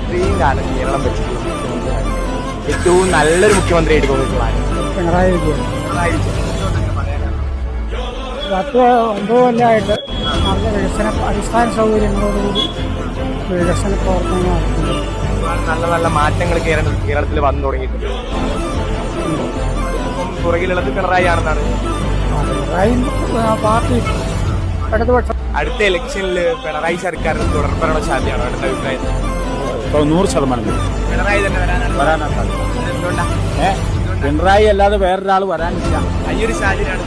ഇത്രയും കാലം കേരളം ഭരിച്ചിട്ടുള്ള മുഖ്യമന്ത്രിയാണ് ഏറ്റവും നല്ലൊരു മുഖ്യമന്ത്രിയായിട്ട് തോന്നിയിട്ടുള്ള പിണറായി വിജയൻ പിണറായി വിജയൻ. എന്തുകൊണ്ടൊക്കെ പറയാനാണ്? 10-9 കൊല്ലമായിട്ട് നല്ല വികസന അടിസ്ഥാന സൗകര്യങ്ങളോടുകൂടി വികസന പ്രവർത്തനങ്ങൾ നടത്തുന്നു. ഒരുപാട് നല്ല നല്ല മാറ്റങ്ങൾ കേരളത്തിൽ വന്നു തുടങ്ങിയിട്ടുണ്ട്. ഇപ്പം പുറകിലുള്ളത് പിണറായി ആണെന്നാണ്. പിണറായി പാർട്ടി ഇടതുപക്ഷം അടുത്ത ഇലക്ഷനിൽ പിണറായി സർക്കാരിന് തുടർഭരണ സാധ്യതയാണോ? അടുത്ത അഭിപ്രായം 100% പിണറായി തന്നെ വരാനാണ് എന്തുകൊണ്ടാ? പിണറായി അല്ലാതെ വേറൊരാൾ വരാനില്ല. ഈ ഒരു സാഹചര്യമാണ്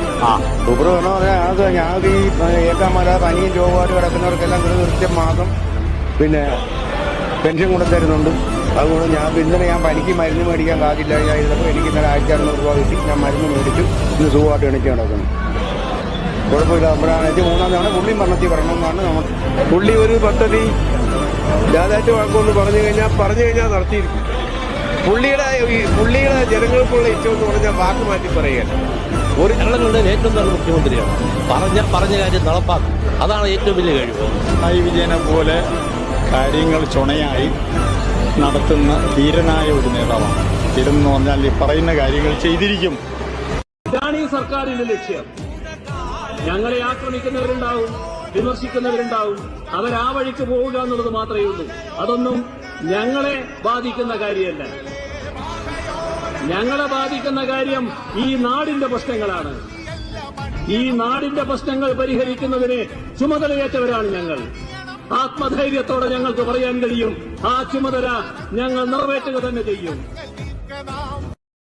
സൂപ്പർവേണോ പറഞ്ഞാൽ ഞങ്ങൾക്ക് ഈ ഏക്കാമല പനിയും രോഗമായിട്ട് കിടക്കുന്നവർക്കെല്ലാം കൃത്യം മാസം പിന്നെ പെൻഷൻ കൊണ്ടു തരുന്നുണ്ട്. അതുകൊണ്ട് ഇന്നലെ ഞാൻ പനിക്ക് മരുന്ന് മേടിക്കാൻ കാത്തില്ല. ഇതിപ്പോൾ എനിക്ക് ഇന്നലെ 1600 രൂപ കിട്ടി. ഞാൻ മരുന്ന് മേടിച്ചു. ഇന്ന് സുഖമായിട്ട് എണീച്ച് നടക്കുന്നു. കുഴപ്പമില്ല. നമ്മളാണ് 3-ാം തവണ പുള്ളി മരണത്തിൽ വരണമെന്നാണ് നമ്മൾ. പുള്ളി ഒരു പദ്ധതി യാഥാർത്ഥ്യ വാക്കുമെന്ന് പറഞ്ഞു കഴിഞ്ഞാൽ നടത്തിയിരിക്കും. പുള്ളിയുടെ ജനങ്ങൾക്കുള്ള ഇഷ്ടമെന്ന് പറഞ്ഞാൽ വാക്ക് മാറ്റി പറയുകയാണ്. ഒരു കേരളങ്ങളുടെ ഏറ്റവും നല്ല മുഖ്യമന്ത്രിയാണ്. പറഞ്ഞ കാര്യം നടപ്പാക്കും. അതാണ് ഏറ്റവും വലിയ കഴിവ്. പിണറായി വിജയനെ പോലെ കാര്യങ്ങൾ ചുണയായി നടത്തുന്ന ധീരനായ ഒരു നേതാവാണ്. ധീരം എന്ന് പറഞ്ഞാൽ ഈ പറയുന്ന കാര്യങ്ങൾ ചെയ്തിരിക്കും. ഇതാണ് ഈ സർക്കാരിന്റെ ലക്ഷ്യം. ഞങ്ങളെ ആക്രമിക്കുന്നവരുണ്ടാവും, വിമർശിക്കുന്നവരുണ്ടാവും. അവരാ വഴിക്ക് പോവുക എന്നുള്ളത് മാത്രമേ ഉള്ളൂ. അതൊന്നും ഞങ്ങളെ ബാധിക്കുന്ന കാര്യമല്ല. ഞങ്ങളെ ബാധിക്കുന്ന കാര്യം ഈ നാടിന്റെ പ്രശ്നങ്ങളാണ്. ഈ നാടിന്റെ പ്രശ്നങ്ങൾ പരിഹരിക്കുന്നതിന് ചുമതലയേറ്റവരാണ് ഞങ്ങൾ. ആത്മധൈര്യത്തോടെ ഞങ്ങൾക്ക് പറയാൻ കഴിയും, ആ ചുമതല ഞങ്ങൾ നിറവേറ്റുക തന്നെ ചെയ്യും.